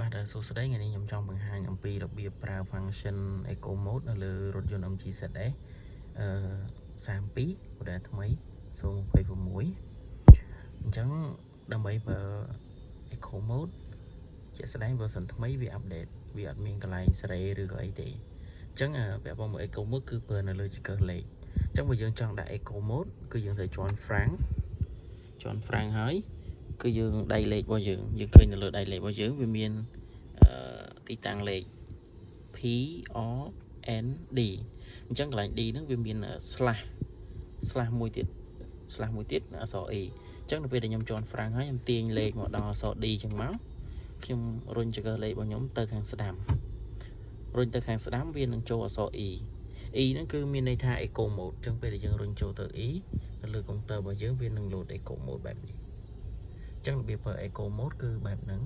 បាទសួស្តីថ្ងៃនេះខ្ញុំចង់បង្ហាញអំពីរបៀបប្រើ function eco mode នៅលើរថយន្ត MG ZS 32 model ថ្មី 026 អញ្ចឹងដើម្បីប្រើ eco mode ជាក់ស្ដែង version ថ្មីវា update វាអត់មានកន្លែងសេរីឬក៏អីទេអញ្ចឹងពាក់ព័ន្ធមួយ eco mode គឺប្រើនៅលើចង្កឹះលេខអញ្ចឹងបើយើងចង់ដាក់ eco mode គឺយើងត្រូវជាន់ frank ហើយគឺយើងដៃលេខរបស់យើងឃើញនៅលើដៃលេខរបស់យើងវាមានទីតាំងលេខ PRND អញ្ចឹងកន្លែង D ហ្នឹងវាមាន slash មួយទៀតអក្សរ E អញ្ចឹងនៅពេលដែលខ្ញុំជាន់ frank ហើយខ្ញុំទាញលេខមកដល់អក្សរ D អញ្ចឹងមកខ្ញុំរុញចង្កឹះលេខរបស់ខ្ញុំទៅខាងស្ដាំវានឹងចូលអក្សរ E ហ្នឹងគឺមានន័យថា eco mode អញ្ចឹងពេលដែលយើងរុញចូលទៅ E នៅលើកុំព្យូទ័ររបស់យើងវានឹង load eco mode បែបនេះអញ្ចឹងរបៀបប្រើ eco mode គឺបែបហ្នឹង